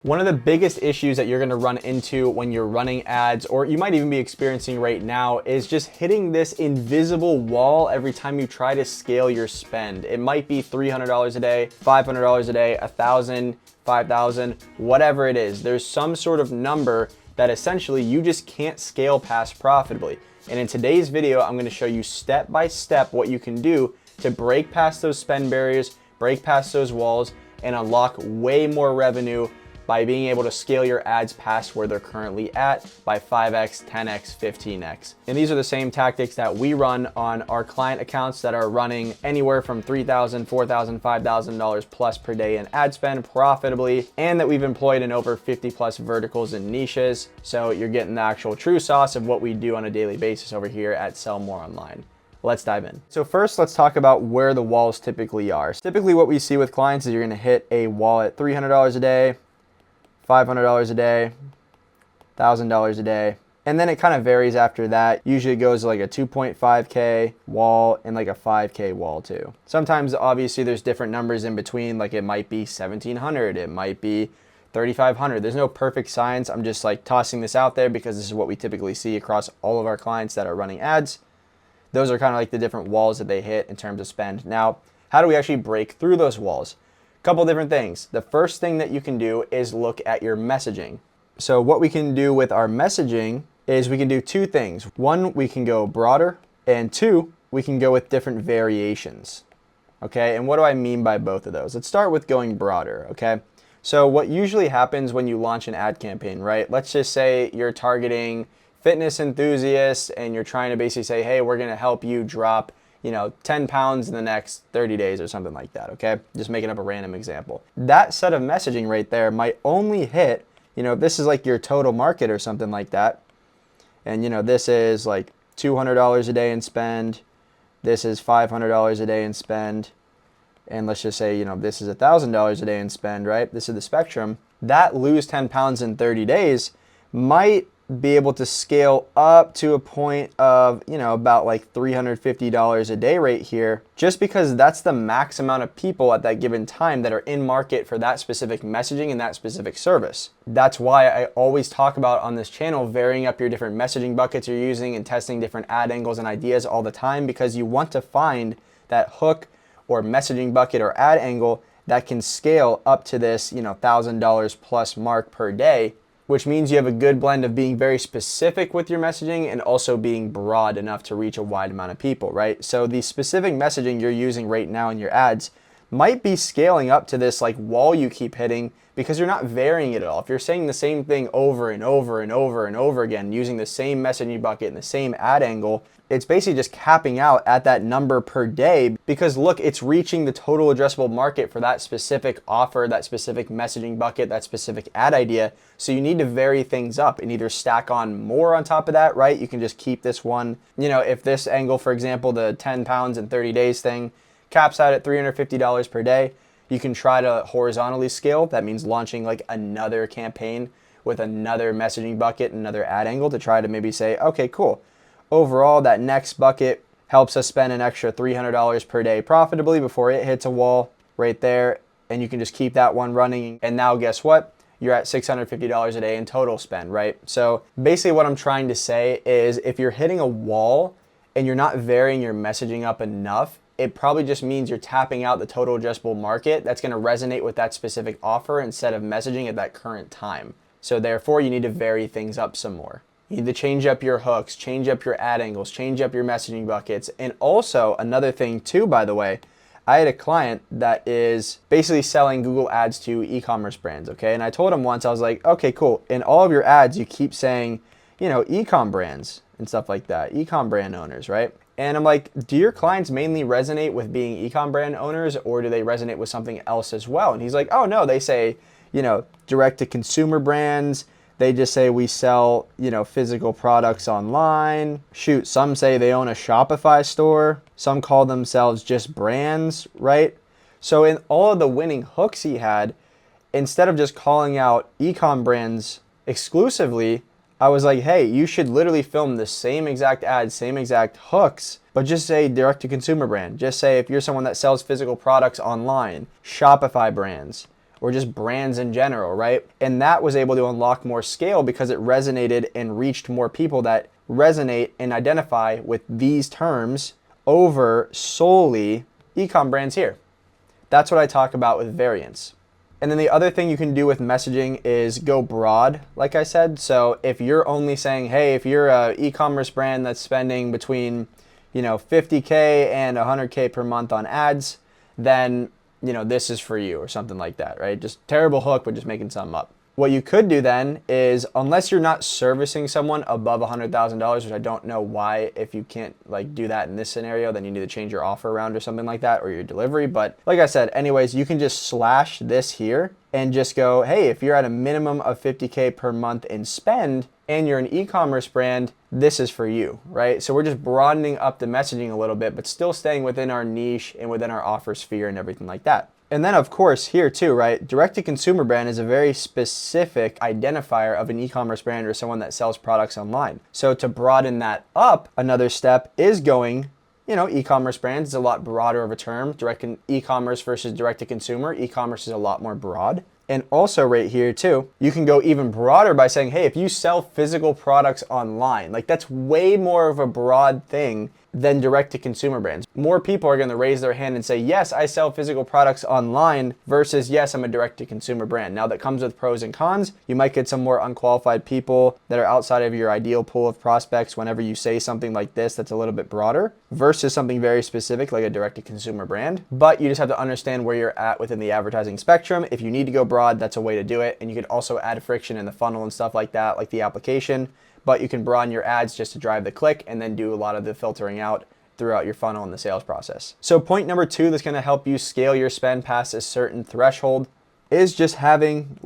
One of the biggest issues that you're going to run into when you're running ads, or you might even be experiencing right now, is just hitting this invisible wall every time you try to scale your spend. It might be $300 a day, $500 a day, $1,000, $5,000, whatever it is. There's some sort of number that essentially you just can't scale past profitably. And in today's video, I'm going to show you step by step what you can do to break past those spend barriers, break past those walls, and unlock way more revenue by being able to scale your ads past where they're currently at by 5x, 10x, 15x. And these are the same tactics that we run on our client accounts that are running anywhere from $3,000, $4,000, $5,000 plus per day in ad spend profitably, and that we've employed in over 50 plus verticals and niches. So you're getting the actual true sauce of what we do on a daily basis over here at Sell More Online. Let's dive in. So first, let's talk about where the walls typically are. Typically what we see with clients is you're gonna hit a wall at $300 a day, $500 a day, $1,000 a day. And then it kind of varies after that. Usually it goes like a 2.5K wall and like a 5K wall too. Sometimes obviously there's different numbers in between, like it might be 1,700, it might be 3,500. There's no perfect science. I'm just like tossing this out there because this is what we typically see across all of our clients that are running ads. Those are kind of like the different walls that they hit in terms of spend. Now, how do we actually break through those walls? Couple different things. The first thing that you can do is look at your messaging. So what we can do with our messaging is we can do two things. One, we can go broader, and two, we can go with different variations. Okay, and what do I mean by both of those? Let's start with going broader, okay? So what usually happens when you launch an ad campaign, right? Let's just say you're targeting fitness enthusiasts and you're trying to basically say, hey, we're gonna help you drop 10 pounds in the next 30 days or something like that, okay? Just making up a random example. That set of messaging right there might only hit, this is like your total market or something like that. And this is like $200 a day in spend. This is $500 a day in spend. And let's just say, this is $1,000 a day in spend, right? This is the spectrum. That lose 10 pounds in 30 days might be able to scale up to a point of, about like $350 a day right here, just because that's the max amount of people at that given time that are in market for that specific messaging and that specific service. That's why I always talk about on this channel, varying up your different messaging buckets you're using and testing different ad angles and ideas all the time, because you want to find that hook or messaging bucket or ad angle that can scale up to this, $1,000 plus mark per day, which means you have a good blend of being very specific with your messaging and also being broad enough to reach a wide amount of people, right? So the specific messaging you're using right now in your ads might be scaling up to this like wall you keep hitting because you're not varying it at all. If you're saying the same thing over and over and over and over again, using the same messaging bucket and the same ad angle, it's basically just capping out at that number per day because look, it's reaching the total addressable market for that specific offer, that specific messaging bucket, that specific ad idea. So you need to vary things up and either stack on more on top of that, right? You can just keep this one, if this angle, for example, the 10 pounds in 30 days thing caps out at $350 per day, you can try to horizontally scale. That means launching like another campaign with another messaging bucket, another ad angle to try to maybe say, okay, cool. Overall, that next bucket helps us spend an extra $300 per day profitably before it hits a wall right there. And you can just keep that one running. And now guess what? You're at $650 a day in total spend, right? So basically what I'm trying to say is if you're hitting a wall and you're not varying your messaging up enough, it probably just means you're tapping out the total addressable market that's going to resonate with that specific offer instead of messaging at that current time. So therefore, you need to vary things up some more. You need to change up your hooks, change up your ad angles, change up your messaging buckets. And also another thing too, by the way, I had a client that is basically selling Google ads to e-commerce brands, okay? And I told him once, I was like, okay, cool. In all of your ads, you keep saying, e-com brands and stuff like that, e-com brand owners, right? And I'm like, do your clients mainly resonate with being e-com brand owners or do they resonate with something else as well? And he's like, oh no, they say, direct to consumer brands. They just say we sell, physical products online. Shoot, some say they own a Shopify store. Some call themselves just brands, right? So in all of the winning hooks he had, instead of just calling out e-com brands exclusively, I was like, hey, you should literally film the same exact ads, same exact hooks, but just say direct to consumer brand. Just say if you're someone that sells physical products online, Shopify brands, or just brands in general, right? And that was able to unlock more scale because it resonated and reached more people that resonate and identify with these terms over solely e-com brands here. That's what I talk about with variants. And then the other thing you can do with messaging is go broad, like I said. So if you're only saying, hey, if you're an e-commerce brand that's spending between, 50K and 100K per month on ads, then, this is for you or something like that, right? Just terrible hook, but just making something up. What you could do then is, unless you're not servicing someone above $100,000, which I don't know why, if you can't do that in this scenario, then you need to change your offer around or something like that, or your delivery. But like I said, anyways, you can just slash this here and just go, hey, if you're at a minimum of 50K per month in spend and you're an e-commerce brand, this is for you, right? So we're just broadening up the messaging a little bit, but still staying within our niche and within our offer sphere and everything like that. And then of course here too, right? Direct-to-consumer brand is a very specific identifier of an e-commerce brand or someone that sells products online. So to broaden that up, another step is going, e-commerce brands is a lot broader of a term. E-commerce versus direct-to-consumer. E-commerce is a lot more broad. And also right here too, you can go even broader by saying, hey, if you sell physical products online, that's way more of a broad thing than direct-to-consumer brands. More people are going to raise their hand and say, yes, I sell physical products online versus yes, I'm a direct-to-consumer brand. Now that comes with pros and cons. You might get some more unqualified people that are outside of your ideal pool of prospects whenever you say something like this that's a little bit broader versus something very specific like a direct-to-consumer brand. But you just have to understand where you're at within the advertising spectrum. If you need to go broad, that's a way to do it. And you could also add friction in the funnel and stuff like that, like the application. But you can broaden your ads just to drive the click and then do a lot of the filtering out throughout your funnel and the sales process. So point number 2 that's going to help you scale your spend past a certain threshold is just having,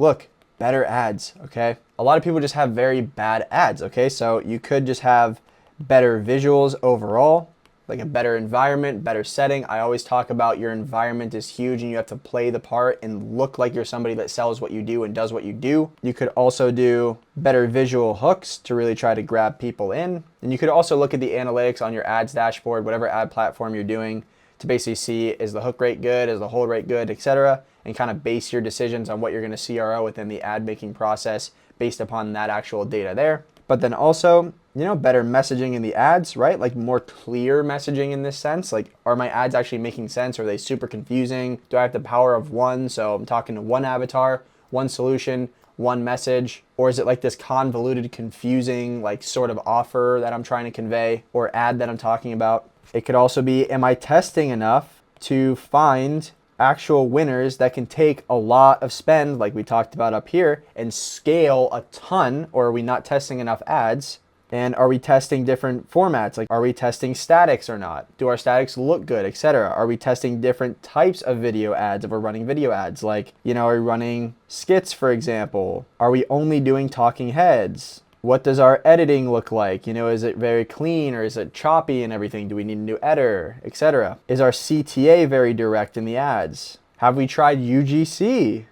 better ads, okay? A lot of people just have very bad ads, okay? So you could just have better visuals overall, like a better environment, better setting. I always talk about your environment is huge and you have to play the part and look like you're somebody that sells what you do and does what you do. You could also do better visual hooks to really try to grab people in. And you could also look at the analytics on your ads dashboard, whatever ad platform you're doing, to basically see, is the hook rate good, is the hold rate good, etc., and kind of base your decisions on what you're going to CRO within the ad making process based upon that actual data there. But then also, better messaging in the ads, right? Like more clear messaging in this sense. Like, are my ads actually making sense? Are they super confusing? Do I have the power of one? So I'm talking to one avatar, one solution, one message, or is it like this convoluted, confusing, sort of offer that I'm trying to convey or ad that I'm talking about? It could also be, am I testing enough to find actual winners that can take a lot of spend, like we talked about up here, and scale a ton? Or are we not testing enough ads? And are we testing different formats? Like, are we testing statics or not? Do our statics look good, etc.? Are we testing different types of video ads if we're running video ads? Like, are we running skits, for example? Are we only doing talking heads? What does our editing look like? Is it very clean or is it choppy and everything? Do we need a new editor, etc.? Is our CTA very direct in the ads? Have we tried UGC?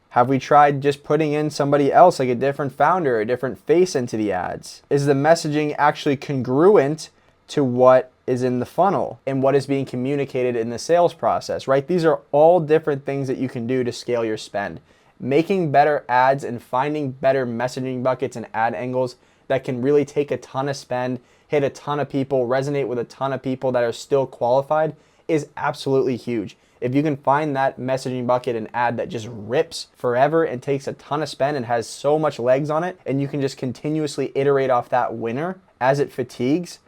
Have we tried just putting in somebody else, like a different founder, a different face into the ads? Is the messaging actually congruent to what is in the funnel and what is being communicated in the sales process, right? These are all different things that you can do to scale your spend. Making better ads and finding better messaging buckets and ad angles that can really take a ton of spend, hit a ton of people, resonate with a ton of people that are still qualified is absolutely huge. If you can find that messaging bucket and ad that just rips forever and takes a ton of spend and has so much legs on it, and you can just continuously iterate off that winner as it fatigues,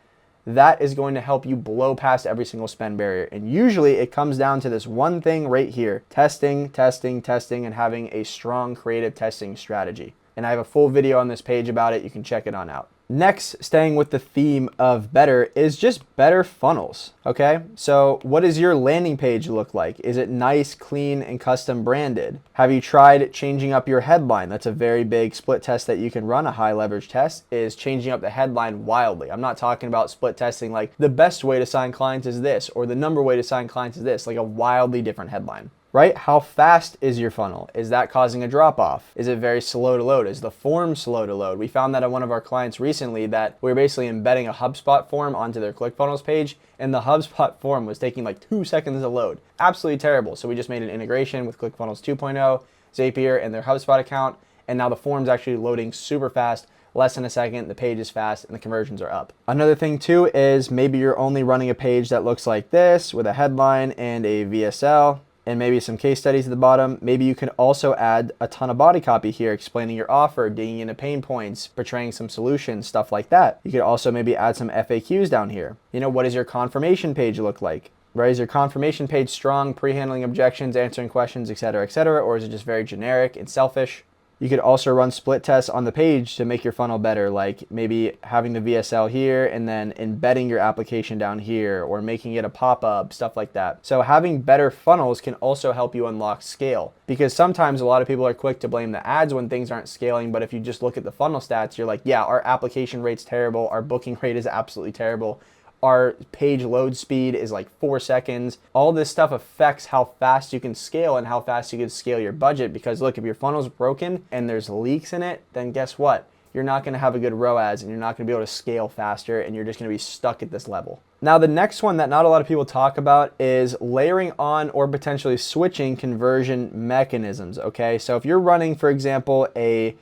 that is going to help you blow past every single spend barrier. And usually it comes down to this one thing right here: testing, testing, testing, and having a strong creative testing strategy. And I have a full video on this page about it. You can check it on out. Next, staying with the theme of better, is just better funnels, okay? So what does your landing page look like? Is it nice, clean, and custom branded? Have you tried changing up your headline? That's a very big split test that you can run, a high leverage test, is changing up the headline wildly. I'm not talking about split testing like the best way to sign clients is this, or the number way to sign clients is this, like a wildly different headline. Right? How fast is your funnel? Is that causing a drop off? Is it very slow to load? Is the form slow to load? We found that on one of our clients recently that we were basically embedding a HubSpot form onto their ClickFunnels page, and the HubSpot form was taking like 2 seconds to load. Absolutely terrible. So we just made an integration with ClickFunnels 2.0. Zapier and their HubSpot account, and now the form's actually loading super fast, less than a second, the page is fast, and the conversions are up. Another thing too is maybe you're only running a page that looks like this with a headline and a VSL and maybe some case studies at the bottom. Maybe you can also add a ton of body copy here, explaining your offer, digging into pain points, portraying some solutions, stuff like that. You could also maybe add some FAQs down here. You know, what does your confirmation page look like? Right? Is your confirmation page strong, pre-handling objections, answering questions, etc., or is it just very generic and selfish? You could also run split tests on the page to make your funnel better, like maybe having the VSL here and then embedding your application down here or making it a pop-up, stuff like that. So having better funnels can also help you unlock scale, because sometimes a lot of people are quick to blame the ads when things aren't scaling, but if you just look at the funnel stats, you're like, yeah, our application rate's terrible, our booking rate is absolutely terrible. Our page load speed is like 4 seconds. All this stuff affects how fast you can scale and how fast you can scale your budget, because look, if your funnel's broken and there's leaks in it, then guess what? You're not gonna have a good ROAS and you're not gonna be able to scale faster, and you're just gonna be stuck at this level. Now, the next one that not a lot of people talk about is layering on or potentially switching conversion mechanisms, okay? So if you're running, for example, a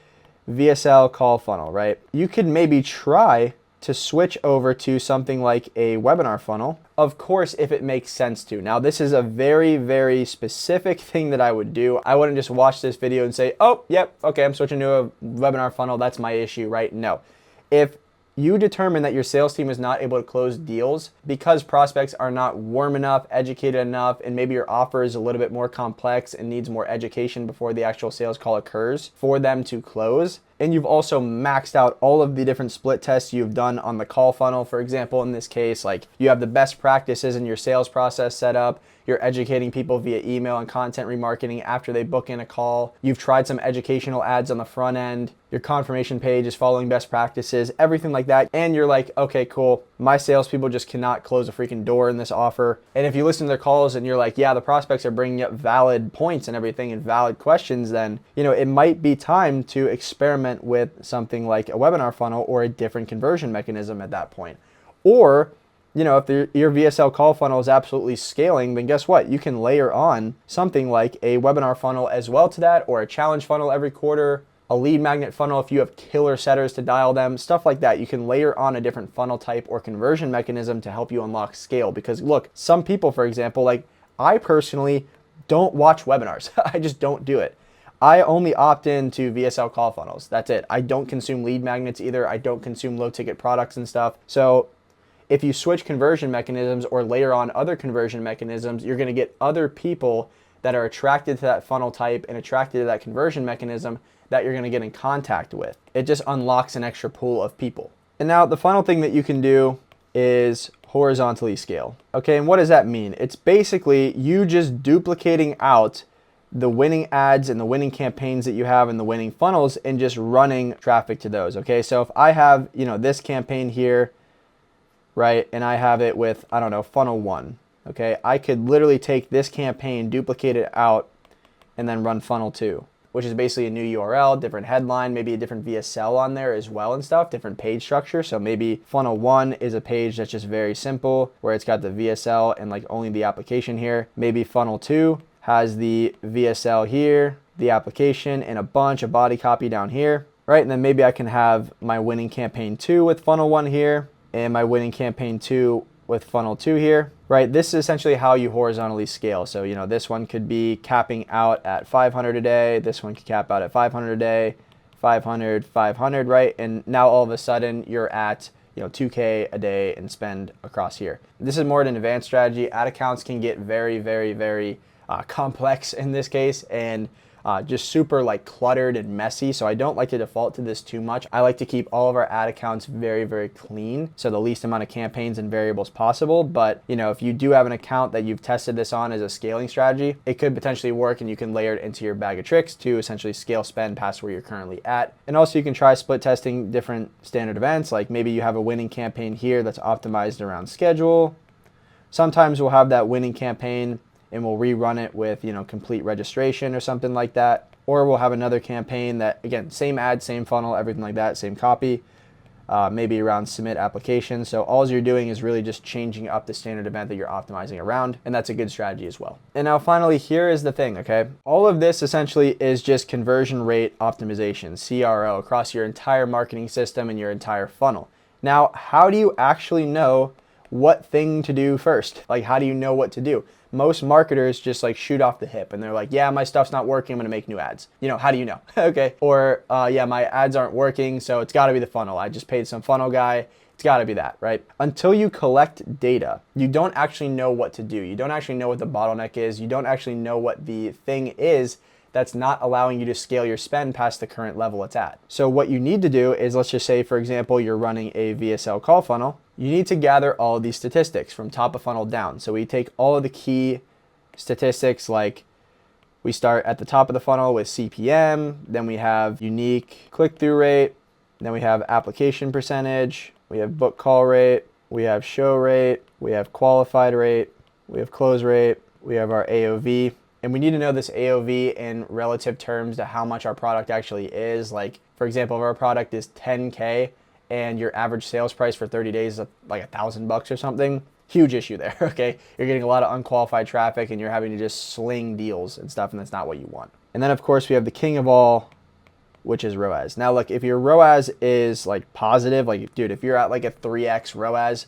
VSL call funnel, right? You could maybe try to switch over to something like a webinar funnel, of course, if it makes sense to. Now, this is a very, very specific thing that I would do. I wouldn't just watch this video and say, oh, yep, okay, I'm switching to a webinar funnel, that's my issue, right? No. If you determine that your sales team is not able to close deals because prospects are not warm enough, educated enough, and maybe your offer is a little bit more complex and needs more education before the actual sales call occurs for them to close, and you've also maxed out all of the different split tests you've done on the call funnel, for example, in this case, like you have the best practices in your sales process set up, you're educating people via email and content remarketing after they book in a call, you've tried some educational ads on the front end, your confirmation page is following best practices, everything like that, and you're like, okay, cool, my salespeople just cannot close a freaking door in this offer. And if you listen to their calls and you're like, yeah, the prospects are bringing up valid points and everything and valid questions, then, you know, it might be time to experiment with something like a webinar funnel or a different conversion mechanism at that point. Or, you know, if your VSL call funnel is absolutely scaling, then guess what? You can layer on something like a webinar funnel as well to that, or a challenge funnel every quarter, a lead magnet funnel if you have killer setters to dial them, stuff like that. You can layer on a different funnel type or conversion mechanism to help you unlock scale. Because look, some people, for example, like I personally don't watch webinars. I just don't do it. I only opt in to VSL call funnels. That's it. I don't consume lead magnets either. I don't consume low ticket products and stuff. So if you switch conversion mechanisms or layer on other conversion mechanisms, you're going to get other people that are attracted to that funnel type and attracted to that conversion mechanism that you're going to get in contact with. It just unlocks an extra pool of people. And now the final thing that you can do is horizontally scale. Okay, and what does that mean? It's basically you just duplicating out the winning ads and the winning campaigns that you have in the winning funnels and just running traffic to those. Okay, so if I have, you know, this campaign here, right, and I have it with, I don't know, funnel 1, okay, I could literally take this campaign, duplicate it out, and then run funnel 2, which is basically a new URL, different headline, maybe a different VSL on there as well and stuff, different page structure. So maybe funnel 1 is a page that's just very simple, where it's got the VSL and like only the application here. Maybe funnel 2 has the VSL here, the application, and a bunch of body copy down here, right? And then maybe I can have my winning campaign 2 with funnel 1 here, and my winning campaign 2 with funnel 2 here, right? This is essentially how you horizontally scale. So, you know, this one could be capping out at 500 a day. This one could cap out at 500 a day, 500, 500, right? And now all of a sudden you're at, you know, 2K a day and spend across here. This is more an advanced strategy. Ad accounts can get very, very, very complex in this case, and just super like cluttered and messy. So I don't like to default to this too much. I like to keep all of our ad accounts very, very clean, so the least amount of campaigns and variables possible. But you know, if you do have an account that you've tested this on as a scaling strategy, it could potentially work, and you can layer it into your bag of tricks to essentially scale spend past where you're currently at. And also you can try split testing different standard events. Like maybe you have a winning campaign here that's optimized around schedule. Sometimes we'll have that winning campaign and we'll rerun it with, you know, complete registration or something like that. Or we'll have another campaign that, again, same ad, same funnel, everything like that, same copy. maybe around submit application. So all you're doing is really just changing up the standard event that you're optimizing around, and that's a good strategy as well. And now finally, here is the thing, okay? All of this essentially is just conversion rate optimization, CRO, across your entire marketing system and your entire funnel. Now, how do you actually know what thing to do first? Like, how do you know what to do? Most marketers just like shoot off the hip and they're like, yeah, my stuff's not working, I'm gonna make new ads. You know, how do you know? Okay. Or yeah, my ads aren't working, so it's gotta be the funnel. I just paid some funnel guy. It's gotta be that, right? Until you collect data, you don't actually know what to do. You don't actually know what the bottleneck is. You don't actually know what the thing is that's not allowing you to scale your spend past the current level it's at. So what you need to do is, let's just say, for example, you're running a VSL call funnel. You need to gather all of these statistics from top of funnel down. So we take all of the key statistics, like we start at the top of the funnel with CPM, then we have unique click-through rate, then we have application percentage, we have book call rate, we have show rate, we have qualified rate, we have close rate, we have our AOV. And we need to know this AOV in relative terms to how much our product actually is. Like, for example, if our product is 10K and your average sales price for 30 days is like $1,000 or something, huge issue there, okay? You're getting a lot of unqualified traffic and you're having to just sling deals and stuff, and that's not what you want. And then, of course, we have the king of all, which is ROAS. Now, look, if your ROAS is like positive, like, dude, if you're at like a 3x ROAS,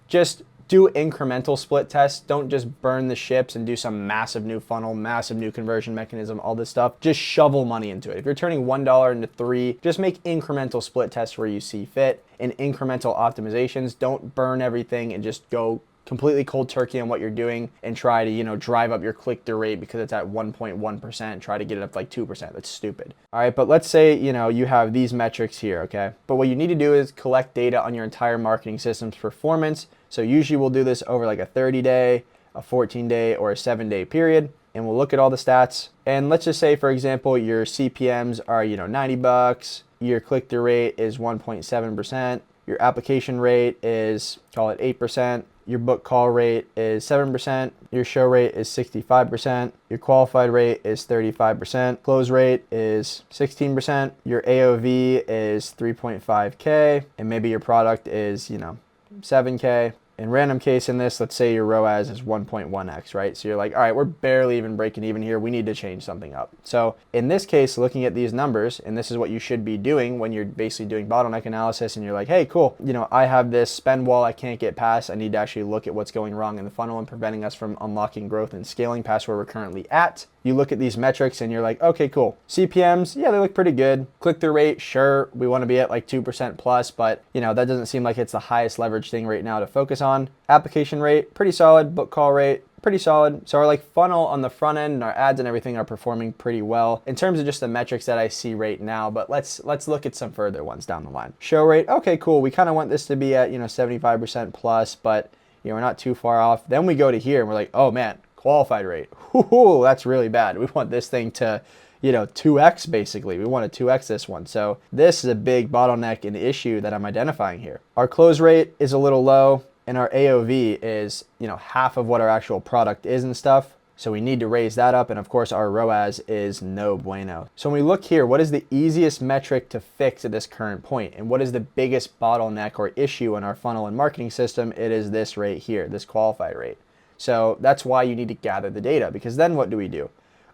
just do incremental split tests. Don't just burn the ships and do some massive new funnel, massive new conversion mechanism, all this stuff. Just shovel money into it. If you're turning $1 into $3, just make incremental split tests where you see fit and incremental optimizations. Don't burn everything and just go completely cold turkey on what you're doing and try to, you know, drive up your click-through rate because it's at 1.1%, try to get it up to like 2%. That's stupid. All right, but let's say, you know, you have these metrics here, okay? But what you need to do is collect data on your entire marketing system's performance. So usually we'll do this over like a 30-day, a 14-day, or a 7-day period, and we'll look at all the stats. And let's just say, for example, your CPMs are, you know, $90, your click-through rate is 1.7%, your application rate is, call it 8%, your book call rate is 7%, your show rate is 65%, your qualified rate is 35%, close rate is 16%, your AOV is 3.5K, and maybe your product is, you know, 7K. In random case in this, let's say your ROAS is 1.1x, right? So you're like, all right, we're barely even breaking even here. We need to change something up. So in this case, looking at these numbers, and this is what you should be doing when you're basically doing bottleneck analysis and you're like, hey, cool, you know, I have this spend wall I can't get past. I need to actually look at what's going wrong in the funnel and preventing us from unlocking growth and scaling past where we're currently at. You look at these metrics and you're like, okay, cool. CPMs, yeah, they look pretty good. Click-through rate, sure, we want to be at like 2% plus, but you know, that doesn't seem like it's the highest leverage thing right now to focus on. Application rate, pretty solid. Book call rate, pretty solid. So our like funnel on the front end and our ads and everything are performing pretty well in terms of just the metrics that I see right now. But let's look at some further ones down the line. Show rate, okay, cool. We kind of want this to be at, you know, 75% plus, but you know, we're not too far off. Then we go to here and we're like, oh man, qualified rate. Ooh, that's really bad. We want this thing to, you know, 2x basically. We want to 2x this one. So this is a big bottleneck and issue that I'm identifying here. Our close rate is a little low and our AOV is, you know, half of what our actual product is and stuff. So we need to raise that up. And of course our ROAS is no bueno. So when we look here, what is the easiest metric to fix at this current point? And what is the biggest bottleneck or issue in our funnel and marketing system? It is this right here, this qualified rate. So that's why you need to gather the data, because then what do we do?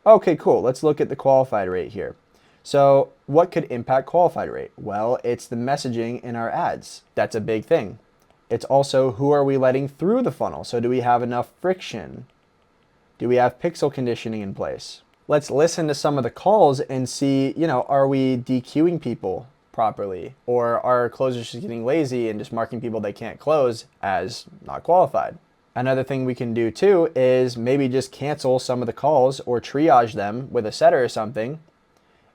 Okay, cool. Let's look at the qualified rate here. So what could impact qualified rate? Well, it's the messaging in our ads. That's a big thing. It's also who are we letting through the funnel? So do we have enough friction? Do we have pixel conditioning in place? Let's listen to some of the calls and see, you know, are we DQing people properly? Or are closers just getting lazy and just marking people they can't close as not qualified? Another thing we can do too is maybe just cancel some of the calls or triage them with a setter or something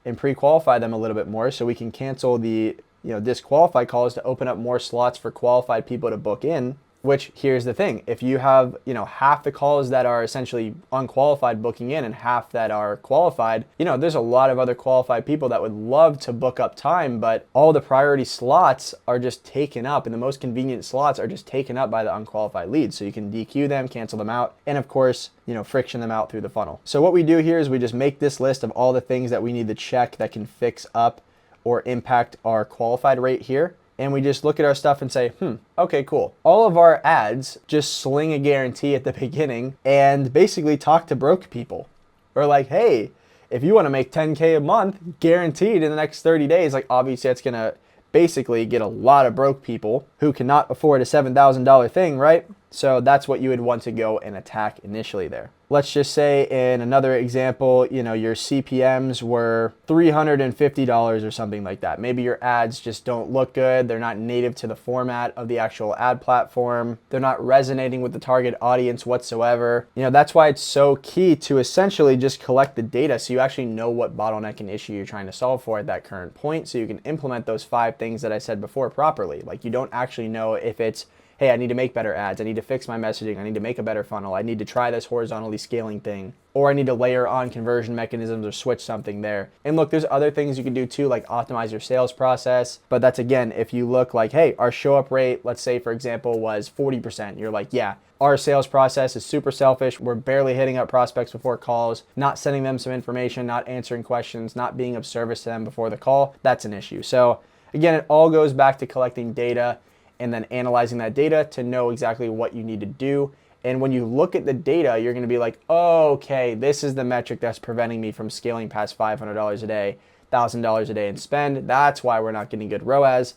and pre-qualify them a little bit more so we can cancel the, you know, disqualified calls to open up more slots for qualified people to book in. Which, here's the thing, if you have, you know, half the calls that are essentially unqualified booking in and half that are qualified, you know, there's a lot of other qualified people that would love to book up time, but all the priority slots are just taken up and the most convenient slots are just taken up by the unqualified leads. So you can DQ them, cancel them out, and of course, you know, friction them out through the funnel. So what we do here is we just make this list of all the things that we need to check that can fix up or impact our qualified rate here. and we just look at our stuff and say, okay, cool. All of our ads just sling a guarantee at the beginning and basically talk to broke people. Or like, hey, if you want to make 10K a month guaranteed in the next 30 days, like obviously that's going to basically get a lot of broke people who cannot afford a $7,000 thing, right? So that's what you would want to go and attack initially there. Let's just say in another example, your CPMs were $350 or something like that. Maybe your ads just don't look good. They're not native to the format of the actual ad platform. They're not resonating with the target audience whatsoever. That's why it's so key to essentially just collect the data so you actually know what bottleneck and issue you're trying to solve for at that current point, so you can implement those 5 things that I said before properly. Like, you don't actually know if it's, hey, I need to make better ads, I need to fix my messaging, I need to make a better funnel, I need to try this horizontally scaling thing, or I need to layer on conversion mechanisms or switch something there. And look, there's other things you can do too, like optimize your sales process. But that's, again, if you look like, hey, our show up rate, let's say for example, was 40%. You're like, yeah, our sales process is super selfish. We're barely hitting up prospects before calls, not sending them some information, not answering questions, not being of service to them before the call. That's an issue. So again, it all goes back to collecting data and then analyzing that data to know exactly what you need to do. And when you look at the data, you're going to be like, oh, okay, this is the metric that's preventing me from scaling past $500 a day, $1,000 a day in spend. That's why we're not getting good ROAS.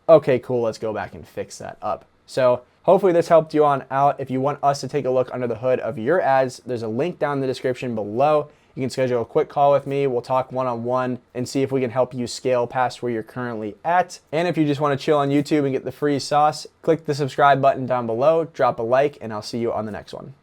Okay, cool, let's go back and fix that up. So hopefully this helped you on out. If you want us to take a look under the hood of your ads, there's a link down in the description below. You can schedule a quick call with me. We'll talk one-on-one and see if we can help you scale past where you're currently at. And if you just want to chill on YouTube and get the free sauce, click the subscribe button down below, drop a like, and I'll see you on the next one.